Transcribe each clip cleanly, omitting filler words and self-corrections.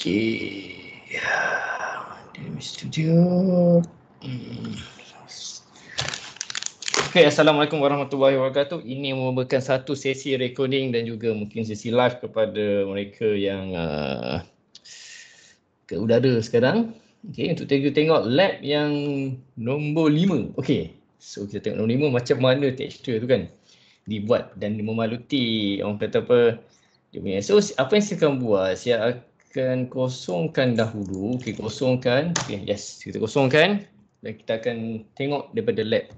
Okay. Dalam studio. Okay, Assalamualaikum warahmatullahi wabarakatuh. Ini merupakan satu sesi recording dan juga mungkin sesi live kepada mereka yang ke udara sekarang. Okay, untuk kita tengok lab yang nombor 5. Okay, so kita tengok nombor 5 macam mana tekstur tu kan dibuat dan memaluti orang kata apa dia punya. So apa yang saya akan buat, saya akan kosongkan dahulu. Okay, kosongkan. Okay, yes, kita kosongkan dan kita akan tengok daripada lab.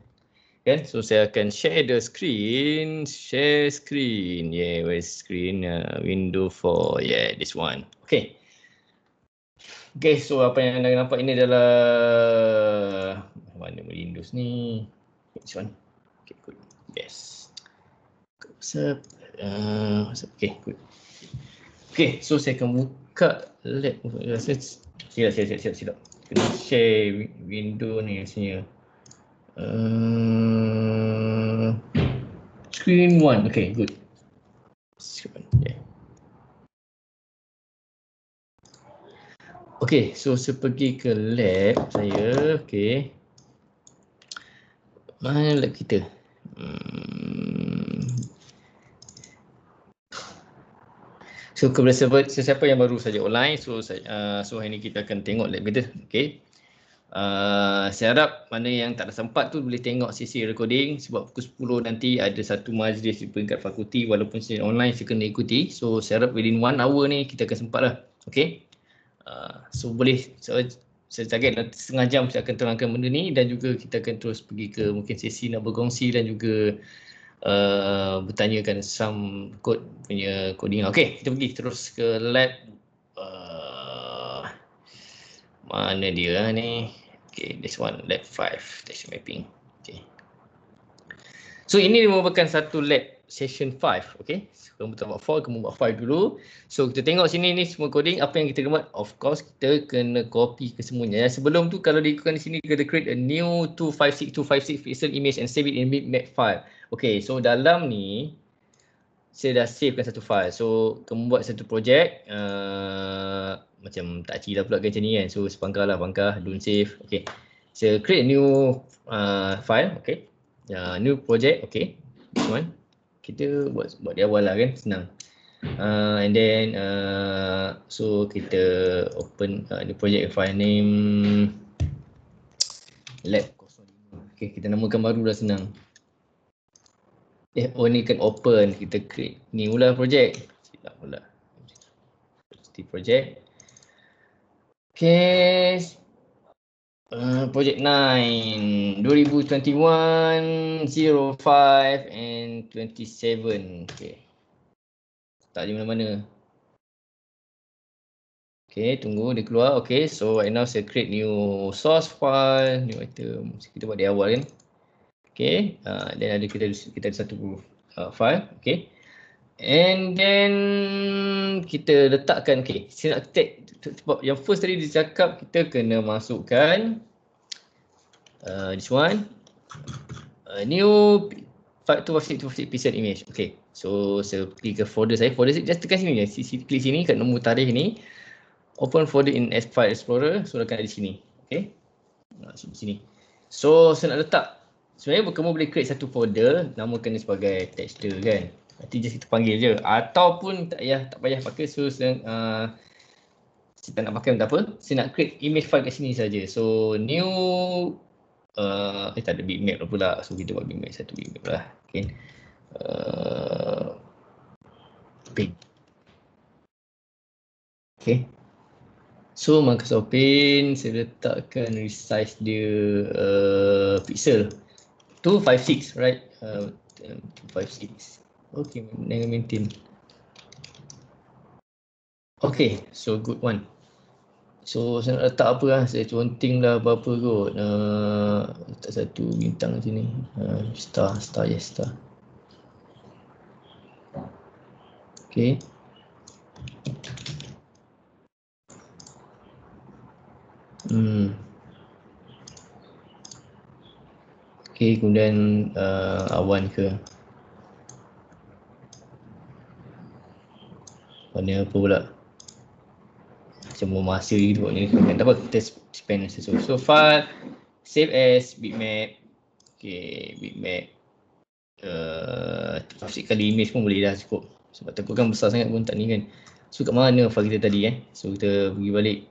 Kan? So saya akan share the screen. Share screen. Yeah, where's screen? Window 4. Yeah, this one. Okay. Okay, so apa yang anda nampak ini adalah mana Windows ni? This one. Okay, good. Yes. WhatsApp. Okay, good. Okay, so saya akan buka lab. Silap. Kena share window ni rasanya. Screen 1. Okay, good. Yeah. Okay, so saya pergi ke lab saya. Okay. Mana lab kita? So kepada sesiapa yang baru saja online, so hari ini kita akan tengok lab kita. Okay. Saya harap mana yang tak ada sempat tu boleh tengok sesi recording sebab pukul 10 nanti ada satu majlis di peringkat fakulti walaupun secara online saya kena ikuti. So saya harap within 1 hour ni kita akan sempat lah. Okay. So boleh, saya target setengah jam saya akan terangkan benda ni dan juga kita akan terus pergi ke mungkin sesi nak berkongsi dan juga bertanyakan some code punya coding. Okay, kita pergi terus ke lab. Mana dia ni? Okay, this one, lab 5, texture mapping. Okay. So ini merupakan satu lab session 5. Okay, so, kamu tak buat 4, kamu buat 5 dulu. So kita tengok sini ni semua coding. Apa yang kita buat? Of course kita kena copy ke semuanya. Sebelum tu kalau diikutkan di sini kita create a new 256 pixel image and save it in bitmap file. Okay, so dalam ni saya dah savekan satu file. So kamu buat satu project macam tak cila pula macam ni kan. So sepangkah lah, don't save. Okay, so create a new file. Okay, new project. Okay, this one kita buat di awal lah kan, senang. And then so kita open the project file name lab 05. Okay, kita namakan baru dah senang. Ni kan open, kita create new lah project. Silap pula. Project. Okay. Project 9 2021 05 and 27. Okay. Tak di mana-mana. Okay, tunggu dia keluar. Okay, so right now saya create new source file, new item. Kita buat di awal kan. Okay, then ada kita ada satu file. Okay, and then kita letakkan. Okay, saya nak tag sebab yang first tadi dia cakap kita kena masukkan this one new 256 pixel image. Okay, so saya pergi ke folder saya. Folder saya just tekan sini je. Klik sini kat nombor tarikh ni. Open folder in File Explorer. So akan ada di sini. Okay, di sini. So saya nak letak. Sebenarnya kamu boleh create satu folder, namakan dia sebagai texture kan. Nanti just kita panggil je. Ataupun tak payah pakai. So saya tak nak pakai tak apa. Saya nak create image file kat sini saja. So new tak ada bitmap pula. So kita buat bitmap satu bitmap lah. Okay. Pin. Okay. So Microsoft Paint saya letakkan resize dia pixel 256, right? 256. Okay, dengan maintain. Okay, so good one. So saya nak letak apa lah, saya counting lah apa-apa kot. Letak satu bintang sini. Star, yes, star. Okay. Okay, kemudian awan ke? Warna apa pula? macam mau masa gitu ni kan. Tak apa, kita spend masa. So file save as bitmap. Okay, bitmap. Pastikan image pun boleh dah cukup. Sebab takut kan besar sangat pun tak ni kan. So kat mana file kita tadi So kita pergi balik.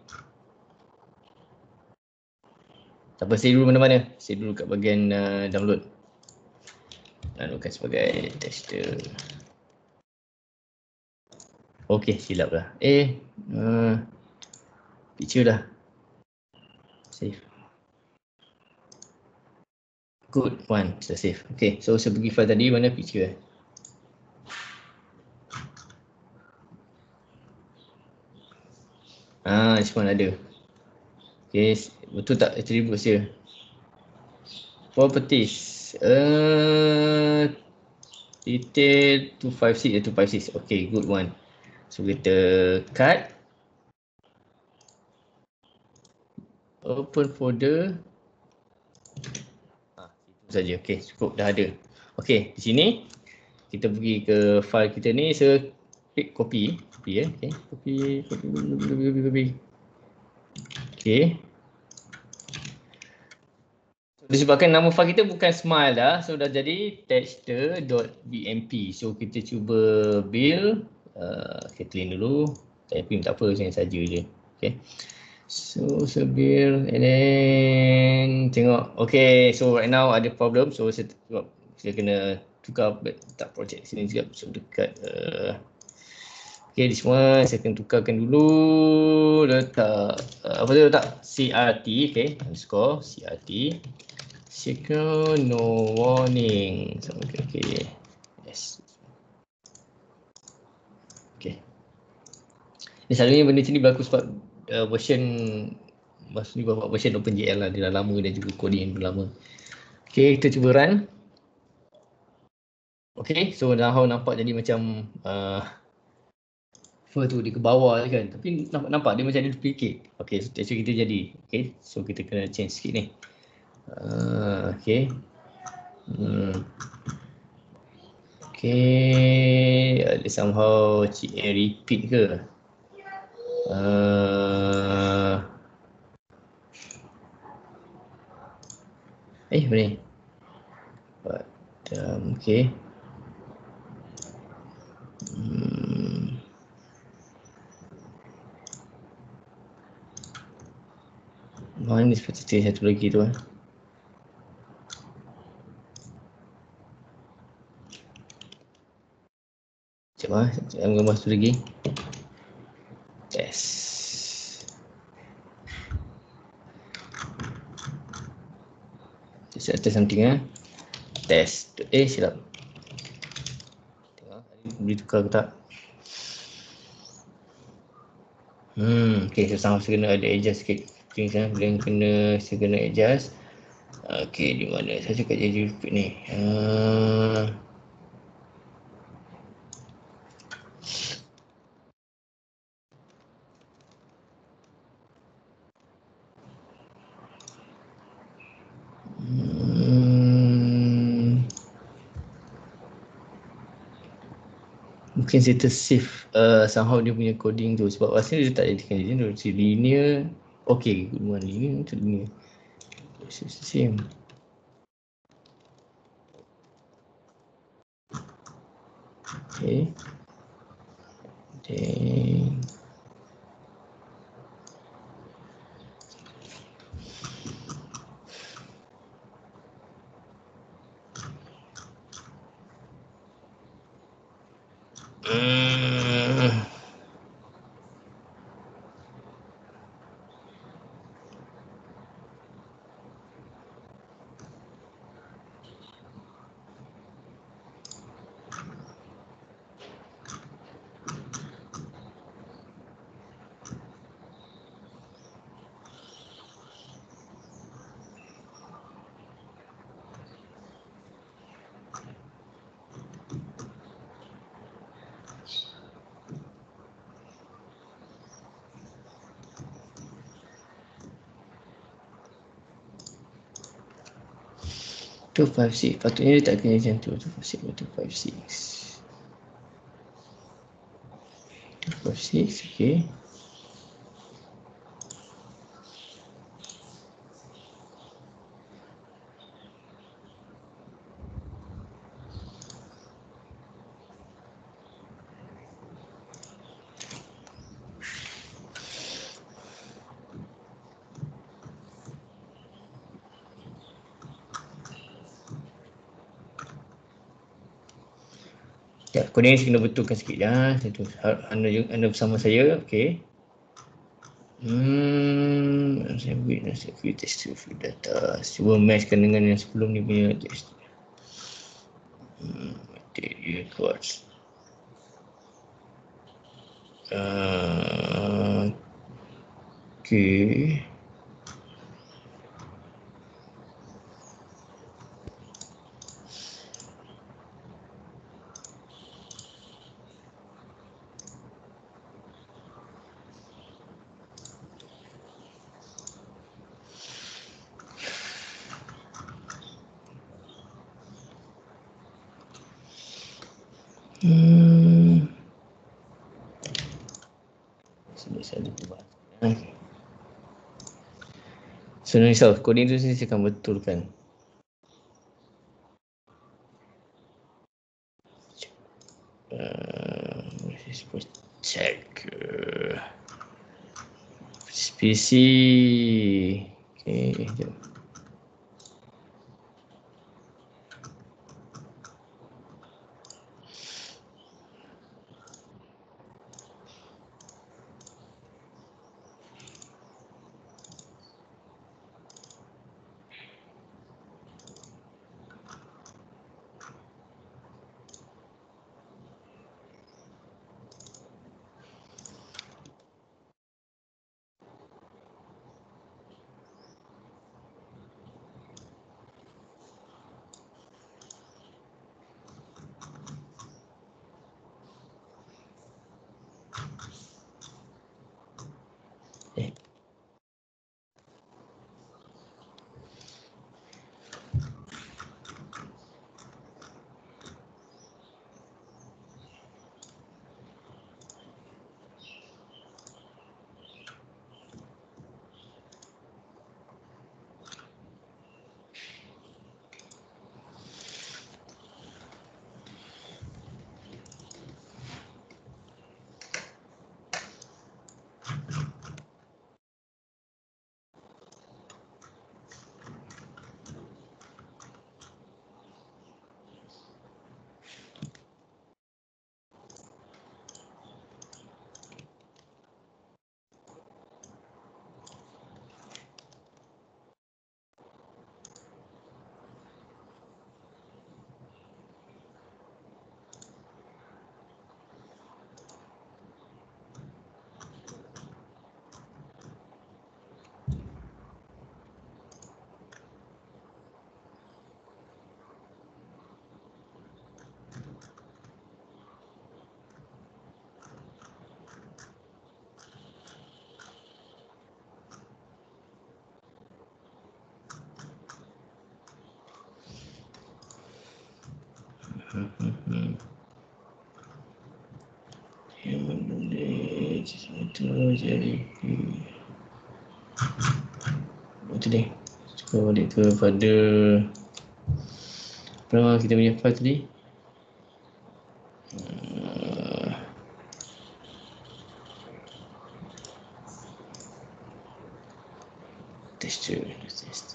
Tak apa, save dulu mana-mana. Save dulu kat bahagian download. Downloadkan sebagai tester. Okay, silap lah. Picture dah. Save. Good one, sudah save. Okay, so saya pergi file tadi, mana picture this one ada. Okay, betul tak attributes dia? Properties. Detail 256 256. Okay, good one. So kita cut. Open folder. Itu saja. Okay, cukup dah ada. Okay, di sini kita pergi ke file kita ni. Saya klik copy. Okay, copy. Okay. Disebabkan nama file kita bukan smile dah, so dah jadi tester.bmp. So kita cuba build, kita clean dulu. Typing tak apa, saya saja je. Okay. So build and then tengok. Okay, so right now ada problem. So saya kena tukar tak project sini juga. So dekat okay, this one saya akan tukarkan dulu. Letak apa tu, letak CRT, okay, underscore CRT. Secure no warning. So, okay. Yes. Okay. Ni selalunya benda macam ni berlaku sebab version OpenGL lah, dia dah lama dan juga coding yang lama. Okay, kita cuba run. Okay, so dah nampak jadi macam tu di ke bawah kan, tapi nampak dia macam ada duplicate. Okay, so actually kita jadi. Okay, so kita kena change sikit ni. Okay. Okay, ada somehow repeat ke? Apa ni? Okay. Mana seperti satu lagi tu Sekejap saya gambar satu lagi. Test. Saya test something Test. Silap. Tengok boleh tukar ke tak. Okay, so sama saya kena ada adjust sikit. Saya kena adjust. Okay, di mana saya cakap jadi repeat ni. Mungkin saya tersave somehow dia punya coding tu sebab rasanya dia tak jadikan dia linear. Okay, good one, linear macam linear. It's the same. Okay. Then two five six. Patutnya dia tak kena macam tu. 256. 256, okay. Ya, coding kena betulkan sikit ya. Anda bersama saya, okey. Saya witness view test view data. Cuba matchkan dengan yang sebelum ni punya test. Material codes. Okey. Sini saya buat. So, no risau. Coding tu saya akan betulkan. Check. PC. Okay, jom. Yang menulis itu jadi itu deh. Cuba balik kepada apa nama kita punya file tadi. Texture test.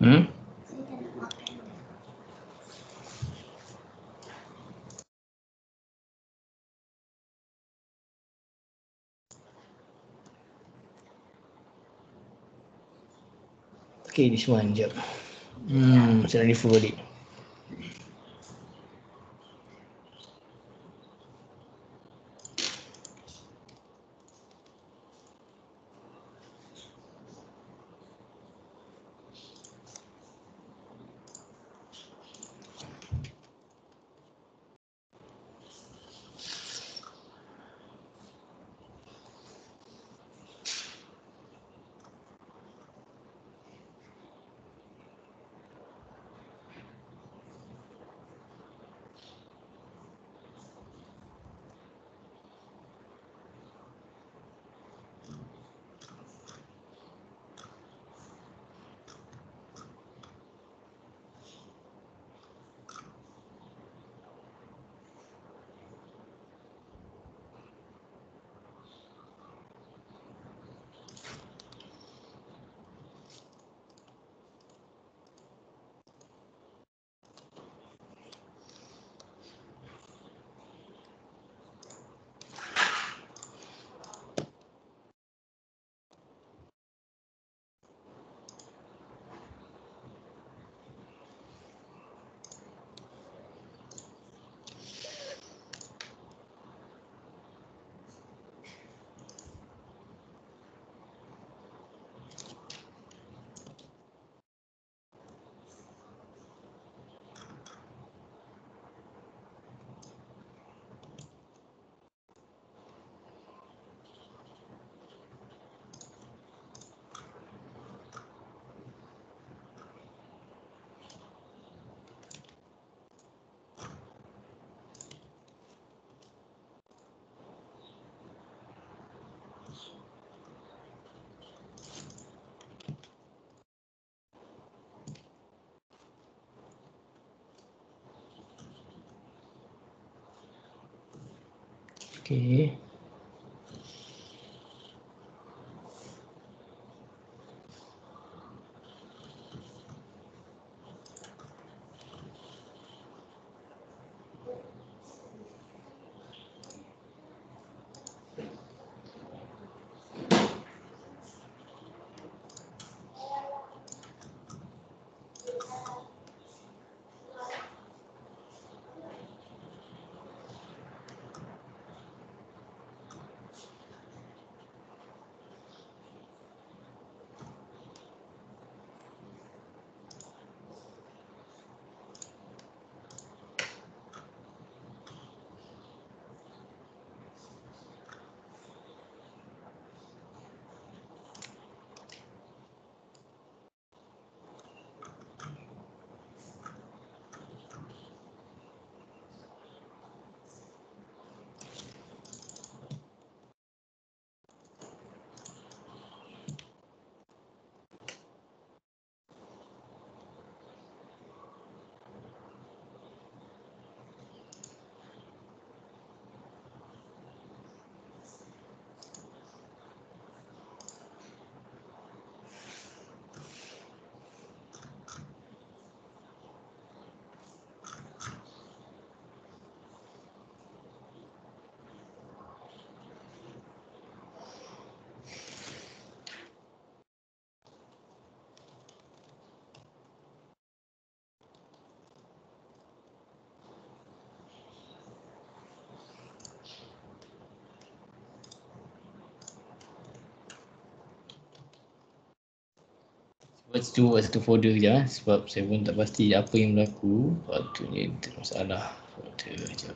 Hmm? Okay, this one jap. Saya nak refer balik. Okay. Buat satu folder je sebab saya pun tak pasti apa yang berlaku. Patutnya ada masalah. Folder je.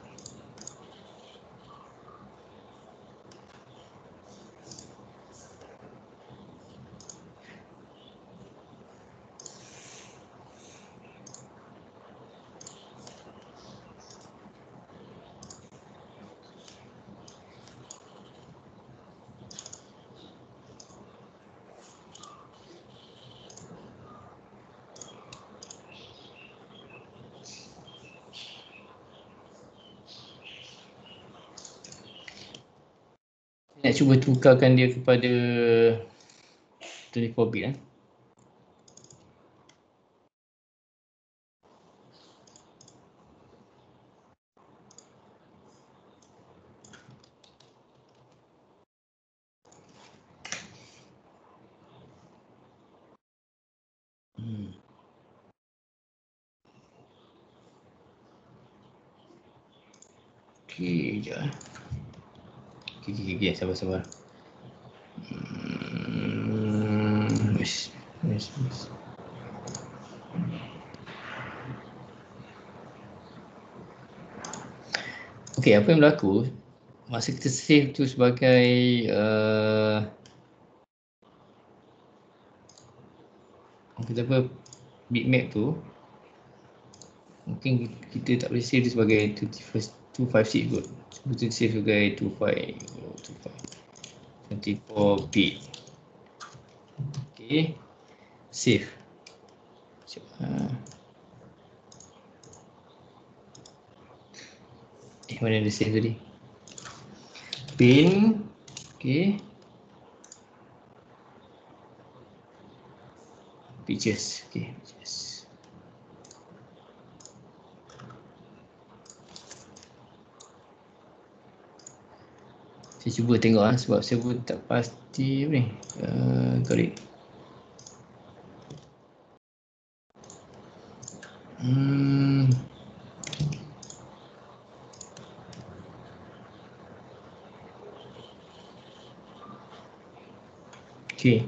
Nak cuba tukarkan dia kepada 24 bit Okey je. Okey, sabar. Yes. Okey, apa yang berlaku masa kita save tu sebagai kita apa bitmap tu, mungkin kita tak boleh save dia sebagai 256 kot. Kita save sebagai 24 bit. Okey. Save. Mana dia save tadi? Pin. Okey. Pictures. Okey, pictures. Saya cuba tengok sebab saya pun tak pasti apa ni. Korek. Okey.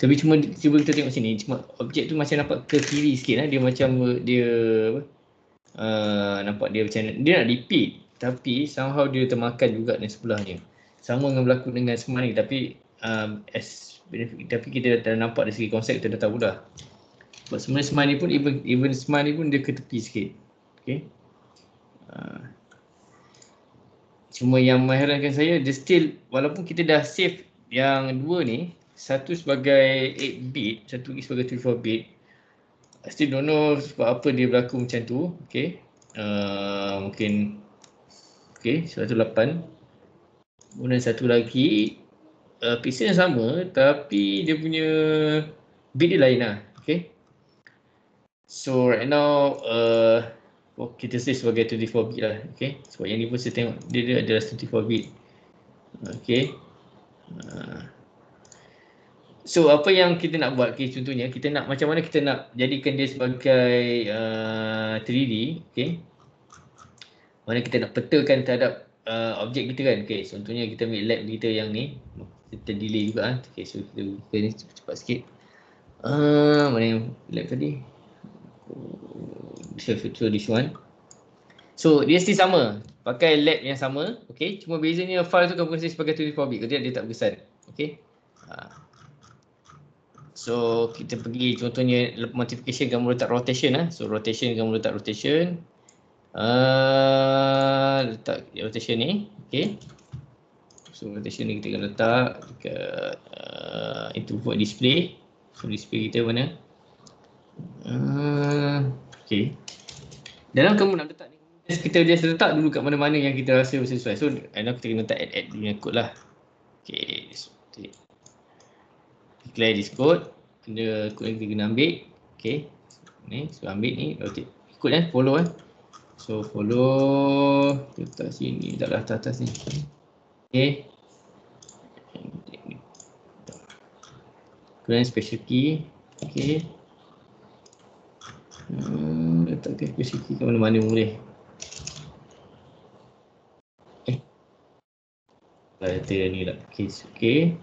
Tapi cuba kita tengok sini, cuma objek tu macam nampak ke kiri sikit dia macam dia apa? Nampak dia macam dia nak repeat tapi somehow dia termakan juga di sebelahnya. Sama dengan berlaku dengan Smart ni tapi tapi kita dah nampak dari segi konsep kita dah tahu dah. Sebab sebenarnya Smart ni pun even Smart ni pun dia ke tepi sikit. Okey. Cuma yang mengherankan saya dia still walaupun kita dah save yang dua ni, satu sebagai 8 bit, satu lagi sebagai 24 bit. I still don't know sebab apa dia berlaku macam tu. Okay. Mungkin Okay, 108. Kemudian satu lagi pixel yang sama tapi dia punya bit dia lain lah. Okay. So right now kita say sebagai 24 bit lah. Okay. Sebab yang ni pun saya tengok dia adalah 24 bit. Okay. So apa yang kita nak buat, okay, contohnya kita nak macam mana kita nak jadikan dia sebagai 3D, okay. Mana kita nak petakan terhadap objek kita kan, okay. Contohnya kita ambil lab kita yang ni, kita delay juga kan, okay. So kita buka ni cepat sikit. Mana yang lab tadi? So this one. So dia still sama, pakai lab yang sama, okay. Cuma bezanya file tu kan bukan sebagai 24 bit, dia tak berkesan, okay. So kita pergi contohnya multiplication kamu letak rotation lah. So rotation kamu letak rotation. Letak rotation ni, okay. So rotation ni kita akan letak dekat itu buat display. So display kita mana? Okay. Dalam kamu nak letak ni, kita just letak dulu kat mana-mana yang kita rasa sesuai. So kita kena letak add punya code lah. Okay. Declare this code. Ada code yang kita kena ambil. Okay. Ni, so ambil ni. Ikut kan, follow kan. So follow. Letak sini, taklah atas ni. Okay. Kemudian special key. Okay. Letak special key kat mana-mana boleh. Letak ni lah. Okay. Okay.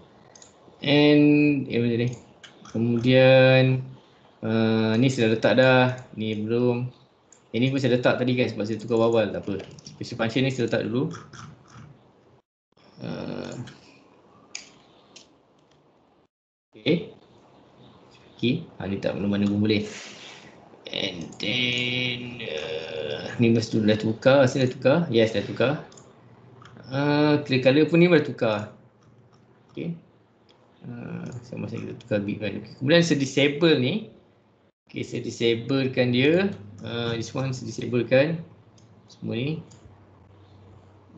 And mana ni? Kemudian ni sudah letak dah, ni belum. Ini pun saya letak tadi kan sebab saya tukar awal, tak apa. Special function ni saya letak dulu. Okay. Okay, ni tak mana-mana pun boleh. And then ni mesti dah tukar, saya dah tukar. Yes, dah tukar. Clear color pun ni dah tukar. Okay. Sama saya kita tukar bit kan. Okay. Kemudian saya disable ni. Okay, saya disablekan dia. This one saya disablekan. Semua ni.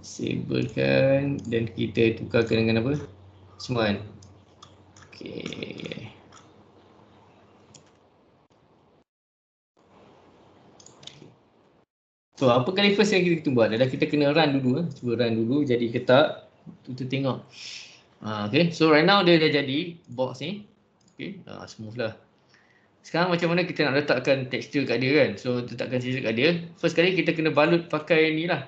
Disablekan. Dan kita tukarkan dengan apa? Semua kan. Okay. So apa kali first yang kita buat adalah kita kena run dulu. Cuba run dulu jadi ke tak. Kita tengok. Okay, so right now dia dah jadi box ni. Okay, smooth lah. Sekarang macam mana kita nak letakkan texture kat dia kan. So letakkan texture kat dia. First kali kita kena balut pakai ni lah.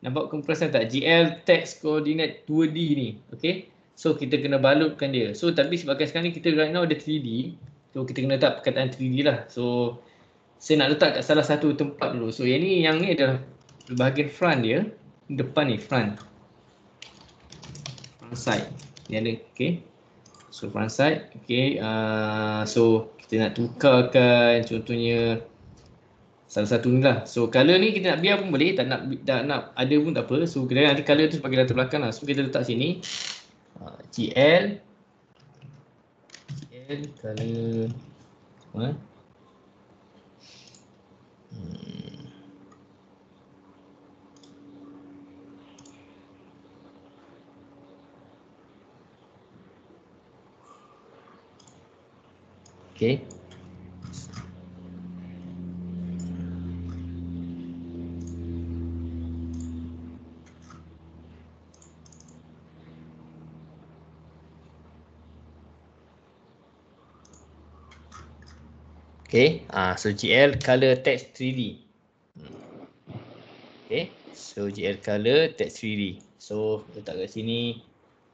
Nampak kamu perasan tak? GL text coordinate 2D ni. Okay, so kita kena balutkan dia. So tapi sebabkan sekarang ni kita right now ada 3D. So kita kena letak perkataan 3D lah. So saya nak letak kat salah satu tempat dulu. So yang ni adalah bahagian front dia. Depan ni front. Front side. Ni ada, okay. So front side, okay. So kita nak tukarkan contohnya salah satu ni lah. So color ni kita nak biar pun boleh, tak nak ada pun tak apa. So kita nanti color tu sebagai latar belakang lah. So kita letak sini GL color okay. Okay, so GL color text 3D. Okay, so GL color text 3D. So letak kat sini.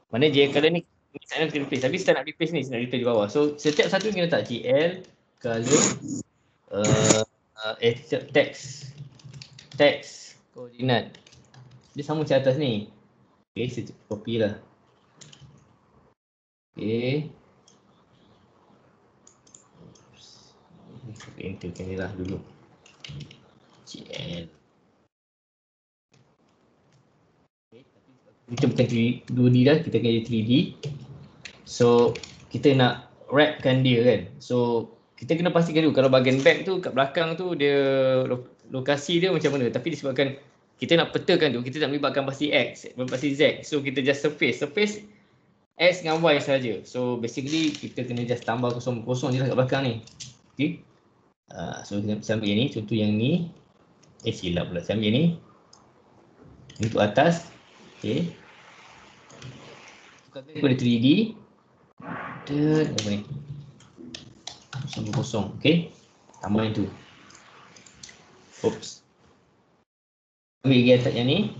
Mana GL color ni saya nak replace, tapi saya nak replace ni, saya nak replace di bawah. So setiap satu kita letak GL color text koordinat. Dia sama macam atas ni. Okay, saya copy lah. Okay. Enterkan ni lah dulu. GL. Kita bukan 2D dah, kita akan jadi 3D. So kita nak wrapkan dia kan. So kita kena pastikan dulu kalau bahagian back tu kat belakang tu dia lokasi dia macam mana. Tapi disebabkan kita nak petakan tu, kita nak melibatkan pasti X, pasti Z. So kita just surface X dengan Y saja. So basically kita kena just tambah kosong-kosong je lah kat belakang ni. Okay. So kita ambil yang ni, contoh yang ni. Silap pula, saya ambil yang ni. Untuk atas. Okay. Bukan kepada 3D. Apa ni? Kosong-kosong. Okay. Tambah yang tu. Oops. Ambil lagi atas yang ni.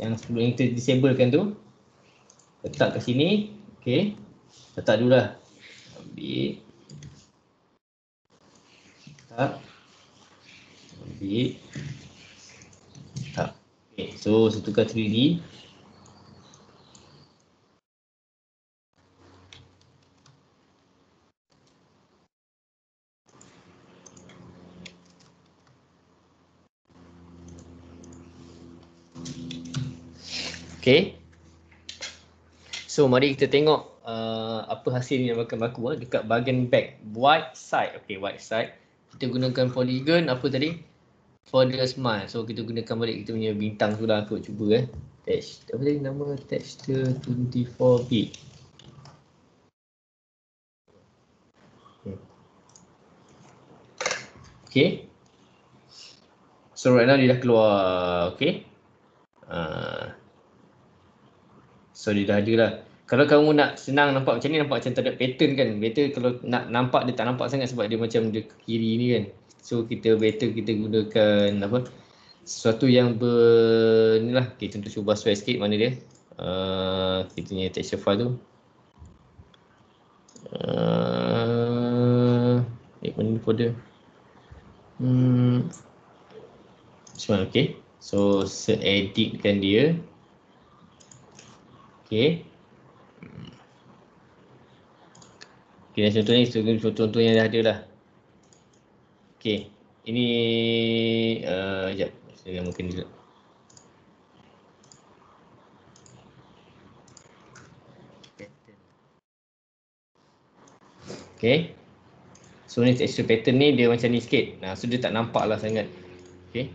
Yang sebelum kita disablekan tu. Letak kat sini. Okay. Letak dulu lah. Ambil. Letak. Ambil. Letak. Okay. So, tukar 3D. Okay. So mari kita tengok apa hasil yang akan berlaku dekat bahagian back white side. Okay, white side. Kita gunakan polygon apa tadi? For the smile. So kita gunakan balik kita punya bintang tu lah, aku cuba Text, apa tadi nama texture 24 bit. Okay. So right now dia dah keluar. Okay. So dia dah ada lah. Kalau kamu nak senang nampak macam ni, nampak macam tak ada pattern kan. Better kalau nak nampak dia tak nampak sangat sebab dia macam dia ke kiri ni kan. So kita better kita gunakan apa, sesuatu yang ni lah. Okay, contoh cuba square sikit, mana dia. Kita punya texture file tu. Mana ni folder. Semua okay. So se-editkan dia. Okay. Okay, contoh ni contoh yang dah ada lah. Okay. Ini sekejap. Saya mungkin dulu. Okay. So ni texture pattern ni dia macam ni sikit. So dia tak nampak lah sangat. Okay.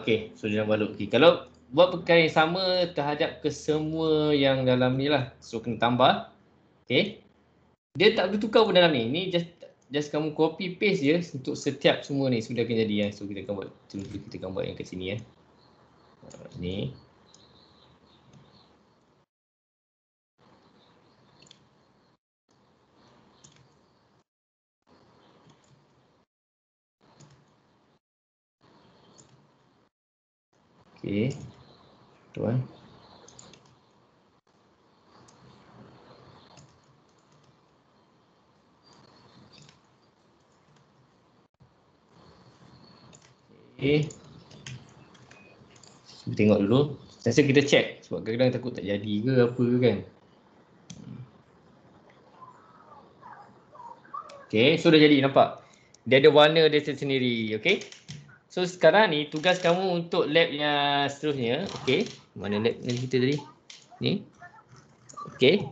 Okay. So dia dah balut. Okay. Kalau buat perkara yang sama terhadap ke semua yang dalam ni lah. So kena tambah. Okay. Dia tak bertukar pun dalam ni. Ni just kamu copy paste je untuk setiap semua ni sudah akan jadi. So kita akan buat, kita akan buat yang kat sini ni. Okay. Tuan. Okay. Kita tengok dulu. Rasa kita check sebab kadang-kadang takut tak jadi ke apa kan. Okay, so dah jadi, nampak. Dia ada warna dia sendiri, okay. So sekarang ni tugas kamu untuk lab yang seterusnya, okay. Mana lab yang kita tadi? Ni. Okay.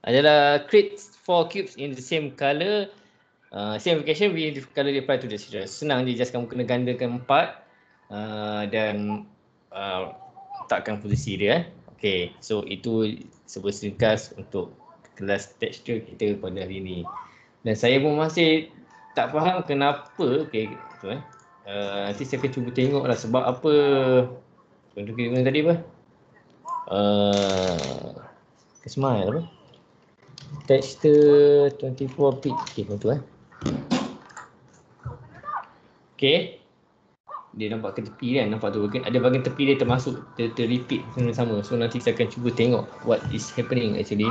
Adalah create 4 cubes in the same color. Same application with the color apply to the student. Senang je, just kamu kena gandakan 4 dan letakkan posisi dia. Okay, so itu sebuah ringkas untuk kelas texture kita pada hari ini. Dan saya pun masih tak faham kenapa. Okay, nanti saya akan cuba tengok lah sebab apa. Contoh kita guna tadi apa? Smile apa? Texture 24 bit. Okay, contoh Okay. Dia nampak ke tepi kan, nampak tu ada bahagian tepi dia termasuk ter-repeat sama-sama. So nanti saya akan cuba tengok what is happening actually.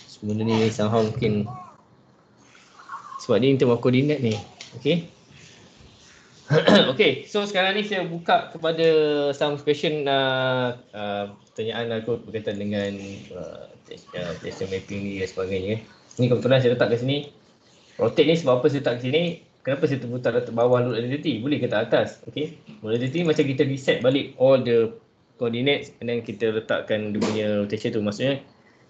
Sebenarnya ni somehow mungkin sebab ni term koordinat ni. Okay. Okay, so sekarang ni saya buka kepada some question pertanyaan aku berkaitan dengan texture mapping ni dan sebagainya. Ni kebetulan saya letak kat sini. Rotate ni sebab apa saya letak kat sini? Kenapa saya terputar letak bawah load identity? Boleh ke tak atas? Okay. Load identity macam kita reset balik all the coordinates and then kita letakkan dia punya rotation tu. Maksudnya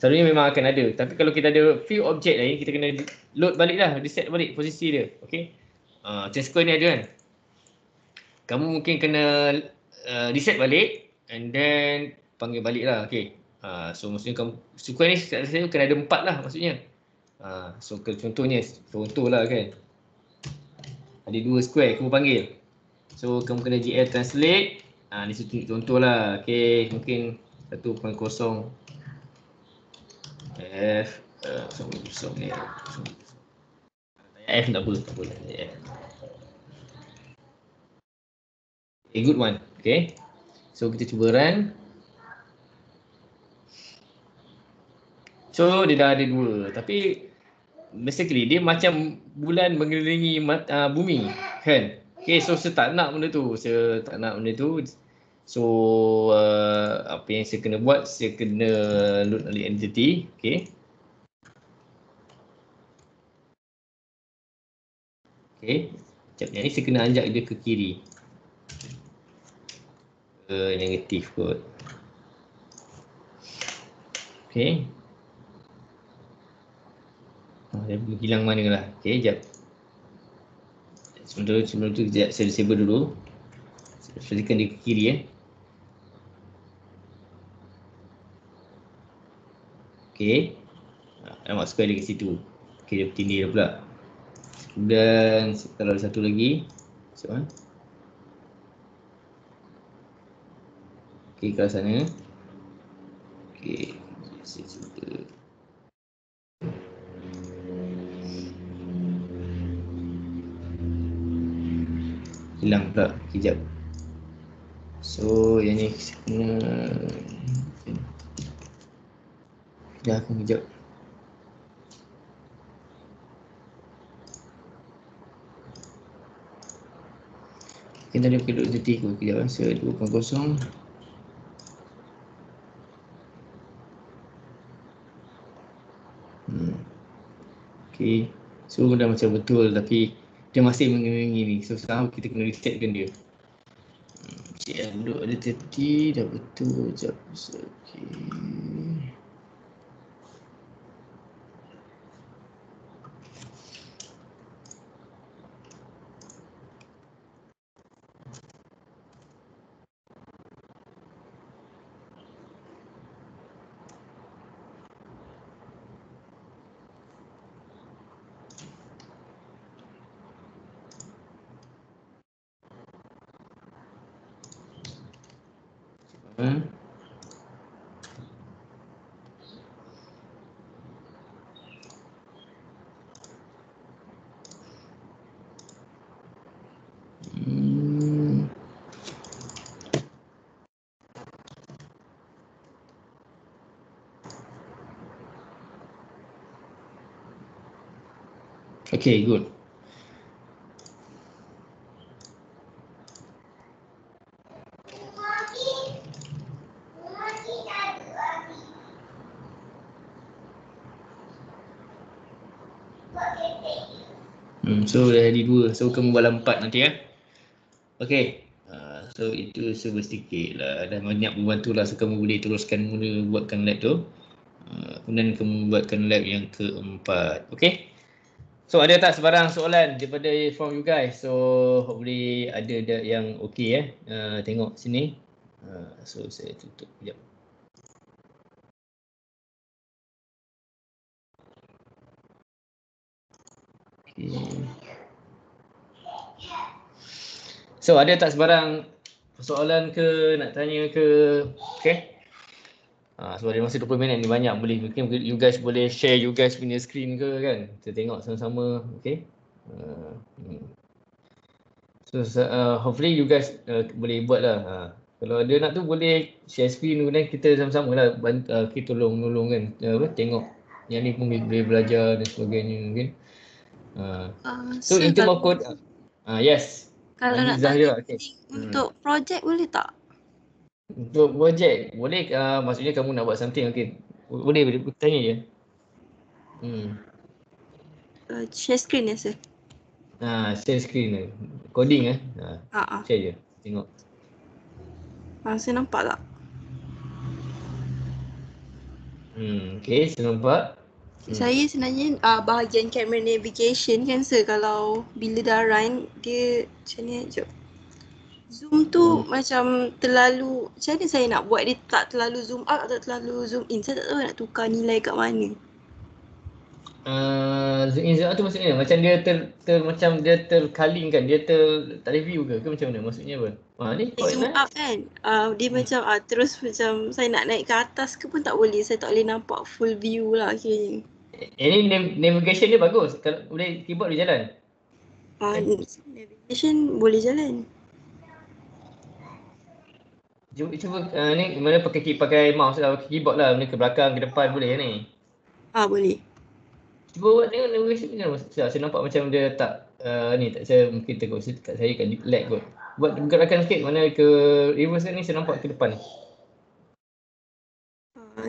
Selalunya memang akan ada. Tapi kalau kita ada few objek lain, kita kena load balik lah, reset balik posisi dia. Okay. Macam square ni ada kan. Kamu mungkin kena reset balik and then panggil balik lah. Okay. So maksudnya kamu square ni saya kena ada 4 lah maksudnya. So contohnya, contoh lah kan. Ada 2 square kamu panggil. So kamu kena GL translate. Ni situ contoh lah. Okay. Mungkin 1.0 F kosong ni. F tak apa, tak apa. F. A good one. Okay. So kita cuba run. So dia dah ada 2. Tapi basically dia macam bulan mengelilingi bumi kan. Okay, so saya tak nak benda tu. So apa yang saya kena buat, saya kena load balik entity. Okay. Okay. Sekejap ni saya kena anjak dia ke kiri. Negatif kot. Okay. Dia hilang mana lah. Okay, sekejap. Sebelum tu sekejap saya disable dulu. Saya tekan dia ke kiri Okay. Nampak square dia kat situ. Okay, dia bertindih dah pula. Dan kalau ada satu lagi. So, okay, ke sana. Okay, saya cuba. Hilang pula, kejap. So, yang ni kena dah aku kejap. Kita tadi pakai detik aku kejap. So, 2.0. Okay. So, dah macam betul tapi dia masih mengelilingi ni. So, sekarang kita kena resetkan dia. Cik duduk ada 30 dah betul. Sekejap. Okay. Okay, good. So dah jadi 2. So kamu buat 4 nanti Okay. So itu serba sedikit lah. Dah banyak membantu lah. So kamu boleh teruskan mula buatkan lab tu. Kemudian kamu buatkan lab yang keempat. Okay. So ada tak sebarang soalan daripada from you guys? So hopefully ada yang okay tengok sini. So saya tutup sekejap. Okay. So ada tak sebarang soalan ke, nak tanya ke? Okay. So ada masa 20 minit ni banyak, boleh mungkin you guys boleh share you guys punya screen ke kan? Kita tengok sama-sama, okay? So hopefully you guys boleh buat lah. Kalau ada nak tu boleh share screen kemudian kita sama-sama lah kita tolong kan, tengok yang ni pun boleh belajar dan sebagainya mungkin. So in term of code, yes. Kalau nak Zahira, tanya untuk projek boleh tak? Untuk projek boleh, maksudnya kamu nak buat something, okay. Boleh tanya je. Share screen ya sir? Share screen coding share je, tengok. Saya nampak tak? Okay, saya nampak. Saya sebenarnya bahagian camera navigation kan sir, kalau bila dah run dia macam ni, jap. Zoom tu macam terlalu, macam mana saya nak buat dia tak terlalu zoom out atau terlalu zoom in. Saya tak tahu nak tukar nilai kat mana. Zoom in zoom out tu maksudnya macam dia macam dia terkaling kan, dia tak ada view ke macam mana maksudnya apa? Ni Zoom correct out kan, dia macam terus macam saya nak naik ke atas ke pun tak boleh. Saya tak boleh nampak full view lah kiranya. Ini navigation dia bagus. Kalau boleh keyboard dia jalan. Navigation boleh jalan. Cuba ni mana pakai mouse lah, pakai keyboard lah, ni ke belakang ke depan boleh ni. Boleh. Cuba buat ni navigation ni kan. Saya nampak macam dia tak ni tak, saya mungkin tengok kat saya kat lag kot. Buat gerakan sikit mana ke reverse ni saya nampak ke depan.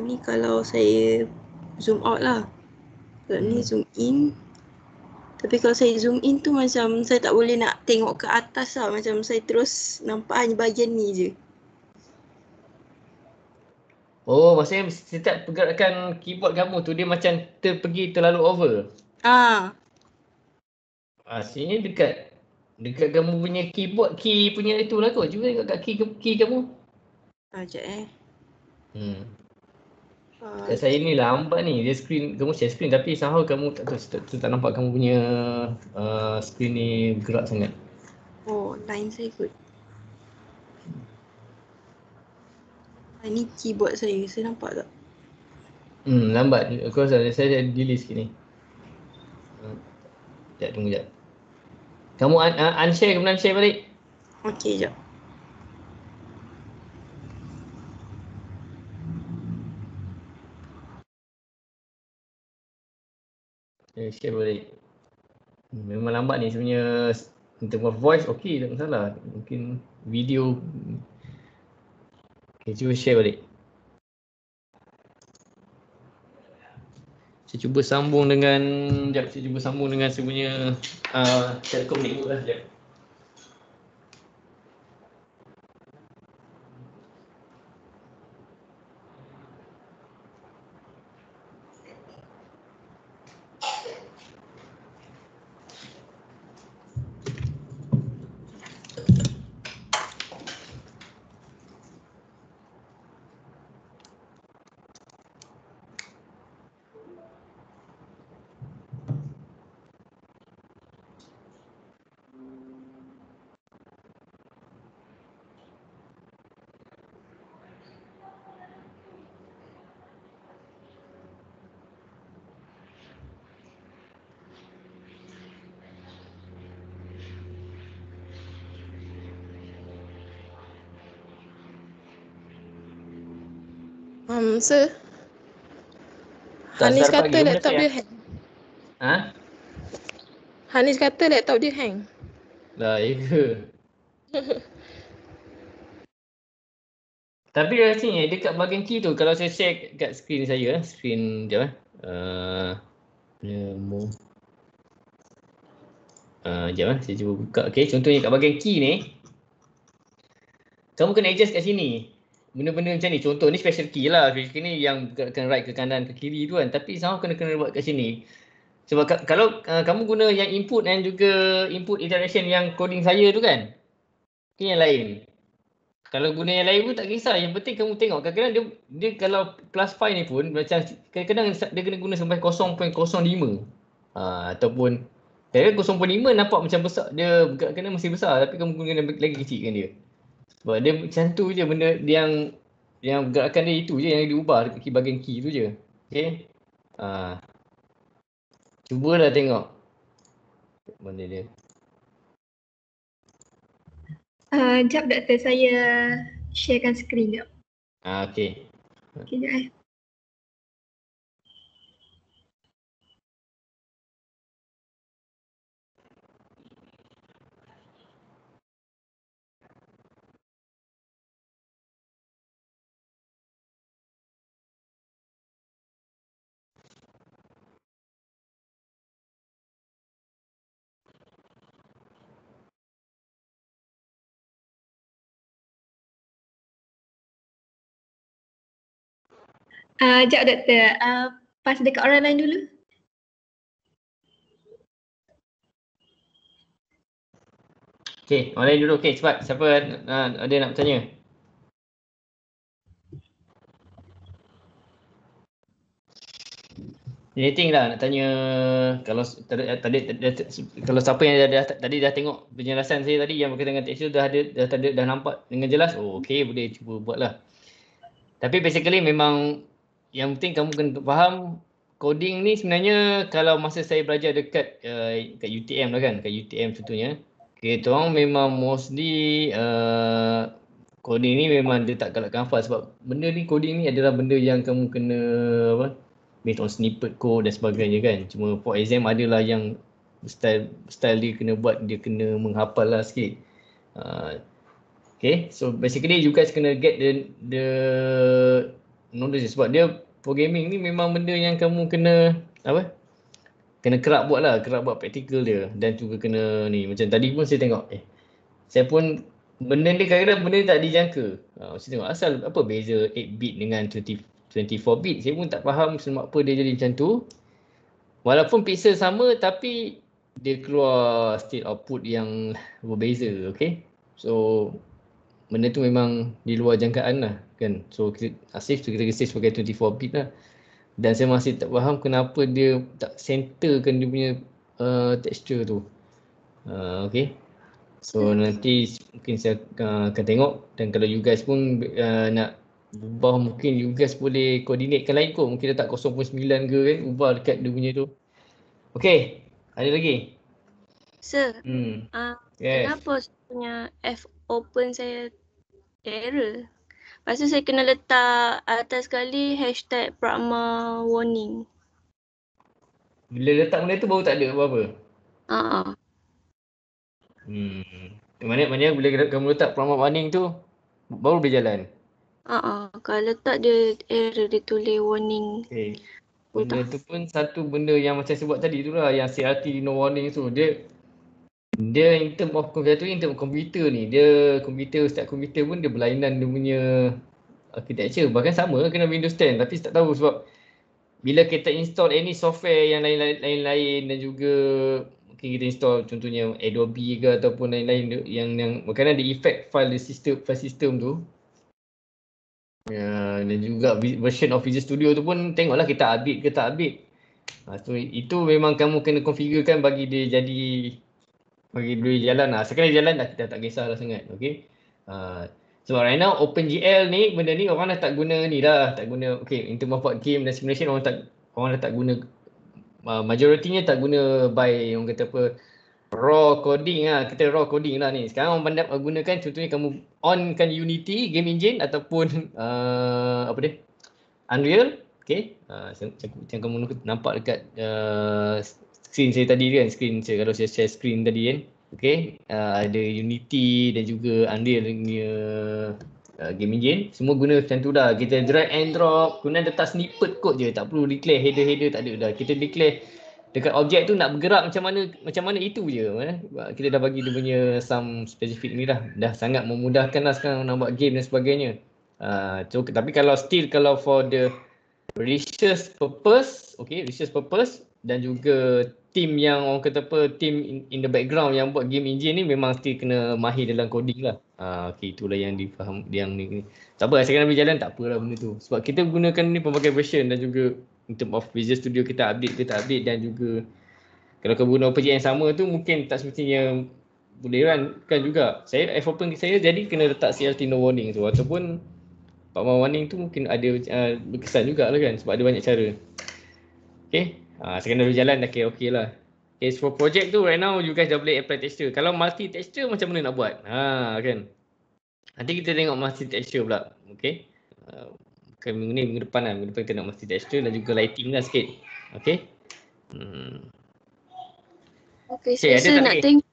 Ni kalau saya zoom out lah. Kalau ni zoom in. Tapi kalau saya zoom in tu macam saya tak boleh nak tengok ke atas lah. Macam saya terus nampak hanya bahagian ni je. Oh, maksudnya setiap pergerakan keyboard kamu tu dia macam pergi terlalu over. Asalnya dekat kamu punya keyboard key punya itulah kot. Cuba tengok kat key kamu. Sekejap Kat saya ni lambat ni. Dia screen, kamu share screen tapi somehow kamu tak tahu, tak nampak kamu punya screen ni bergerak sangat. Line saya kot. Ni keyboard saya nampak tak? Lambat. Aku rasa saya delete sikit ni. Sekejap, tunggu sekejap. Kamu unshare kemudian share balik. Okey, jap. Share balik. Memang lambat ni sebenarnya. In terms of voice, okey, tak masalah. Mungkin video. Okay, cuba share balik. Saya cuba sambung dengan, saya cuba sambung dengan saya punya Telkom network lah, sekejap. Sir, Hanis kata laptop dia hang. Hanis kata laptop dia hang. Lah, ya ke? Tapi rasanya dekat bahagian key tu, kalau saya share kat screen saya, screen sekejap sekejap saya cuba buka. Okay, contohnya kat bahagian key ni, kamu kena adjust kat sini. Benda-benda macam ni, contoh ni special key lah. Special key ni yang kena right ke kanan ke kiri tu kan. Tapi sama kena buat kat sini. Sebab kalau kamu guna yang input dan juga input iteration yang coding saya tu kan, itu yang lain. Kalau guna yang lain pun tak kisah. Yang penting kamu tengok. Kadang-kadang dia kalau plus 5 ni pun macam kadang-kadang dia kena guna sampai 0.05. Ataupun kadang-kadang 0.5 nampak macam besar. Dia kadang-kadang masih besar tapi kamu guna lagi kecil kan dia. Sebab dia macam tu je benda yang gerakan dia itu je yang diubah dekat bahagian key tu je. Okay. Cubalah tengok. Benda dia. Jap doktor, saya sharekan skrin jap. Okay. Okay, jap Sekejap doktor. Pas dekat orang lain dulu. Okay, orang lain dulu. Okay, cepat. Siapa ada nak bertanya? Anything lah nak tanya. Kalau tadi kalau siapa yang tadi dah tengok penjelasan saya tadi yang berkaitan dengan texture dah nampak dengan jelas. Oh, okay, boleh cuba buat lah. Tapi basically memang yang penting kamu kena faham coding ni sebenarnya kalau masa saya belajar dekat kat UTM lah kan, kat UTM contohnya. Kita orang memang mostly coding ni memang dia tak galakkan hafal sebab benda ni coding ni adalah benda yang kamu kena apa based on snippet code dan sebagainya kan. Cuma for exam adalah yang style dia kena buat, dia kena menghafal lah sikit. Okay, so basically you guys kena get the knowledge sebab dia programming ni memang benda yang kamu kena apa? Kena kerap buat lah, kerap buat practical dia dan juga kena ni macam tadi pun saya tengok saya pun benda ni kadang-kadang benda ni tak dijangka. Saya tengok asal apa beza 8 bit dengan 24 bit. Saya pun tak faham sebab apa dia jadi macam tu. Walaupun pixel sama tapi dia keluar state output yang berbeza, okay? So benda tu memang di luar jangkaan lah kan. So kita kita save sebagai 24 bit lah. Dan saya masih tak faham kenapa dia tak centerkan dia punya texture tu. Okay. So nanti mungkin saya akan tengok dan kalau you guys pun nak ubah mungkin you guys boleh coordinatekan lain kot. Mungkin letak 0.9 ke kan, ubah dekat dia punya tu. Okay, ada lagi? Sir, Yes. kenapa sebenarnya F open saya error? Lepas tu saya kena letak atas sekali hashtag Pragma warning. Bila letak benda tu baru tak ada apa-apa? Mana bila kamu letak prompt warning tu baru berjalan? Kalau letak dia error, dia tulis warning. Okay. Benda tu pun satu benda yang macam saya buat tadi tu lah, yang CRT no warning tu. Dia in term of komputer ni, dia setiap komputer pun dia berlainan dia punya architecture. Bahkan sama kena Windows 10 tapi tak tahu sebab bila kita install any software yang lain-lain dan juga mungkin kita install contohnya Adobe ke ataupun lain-lain yang kadang ada effect file system tu. Dan juga version of Visual Studio tu pun tengoklah kita update ke tak update. So itu memang kamu kena configurekan bagi dia jadi bagi boleh jalan lah. Sekali jalan dah kita tak kisahlah sangat. Okay. So right now OpenGL ni benda ni orang dah tak guna ni dah. Tak guna in terms of game dan simulation orang dah tak guna majoritinya tak guna by orang kata apa raw coding lah. Kita raw coding lah ni. Sekarang orang pandai gunakan contohnya kamu on kan Unity game engine ataupun Unreal. Okay. Macam kamu nampak dekat screen saya tadi kan. Kalau saya share screen tadi kan. Okay. Ada Unity dan juga Unreal punya game engine. Semua guna macam tu dah. Kita drag and drop. Kemudian letak snippet code je. Tak perlu declare header tak ada dah. Kita declare dekat objek tu nak bergerak macam mana itu je. Kita dah bagi dia punya some specific ni dah. Dah sangat memudahkan lah sekarang nak buat game dan sebagainya. Tapi kalau for the research purpose, dan juga team yang orang kata team in the background yang buat game engine ni memang still kena mahir dalam coding lah. Itulah yang difaham yang ni. Tak apa, saya kena berjalan tak apalah benda tu. Sebab kita gunakan ni pelbagai version dan juga in term of Visual Studio kita update ke tak update dan juga kalau kau guna OpenGL yang sama tu mungkin tak semestinya boleh run kan juga. Saya F-Open saya jadi kena letak CLT no warning tu ataupun Pragma warning tu mungkin ada berkesan jugalah kan sebab ada banyak cara. Okay. Saya kena berjalan dah okay lah. Okay, for project tu right now you guys dah boleh apply texture. Kalau multi texture macam mana nak buat? Kan. Nanti kita tengok multi texture pula. Okay. Minggu depan kita nak multi texture dan juga lighting lah sikit. Okay. Okay, saya nak tengok.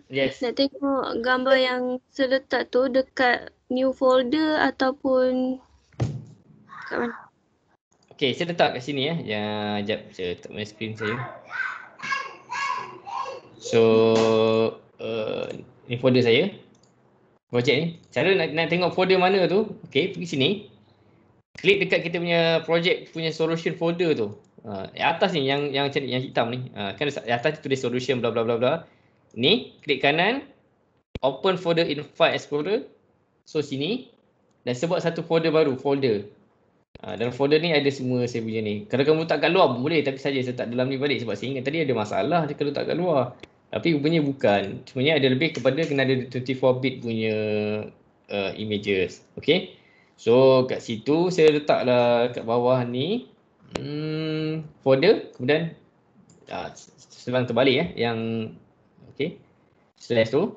Yes. Nak tengok gambar yang saya letak tu dekat new folder ataupun kat mana? Okay, saya letak kat sini ya. Sekejap saya letak my screen saya. So, ni folder saya. Projek ni. Cara nak tengok folder mana tu, okay, pergi sini. klik dekat kita punya project punya solution folder tu. Atas ni yang hitam ni. Kan atas tulis solution bla bla bla bla. Ni klik kanan, open folder in file explorer. So sini dan sebut satu folder baru, folder. Dalam folder ni ada semua saya punya ni. Kalau kamu letak kat luar pun boleh, tapi saja saya tak dalam ni balik sebab saya ingat tadi ada masalah dia kalau letak kat luar. Tapi rupanya bukan. Cumanya ada lebih kepada kena ada 24 bit punya images. Okay. So kat situ saya letaklah kat bawah ni folder, kemudian selang terbalik yang okay, slash tu.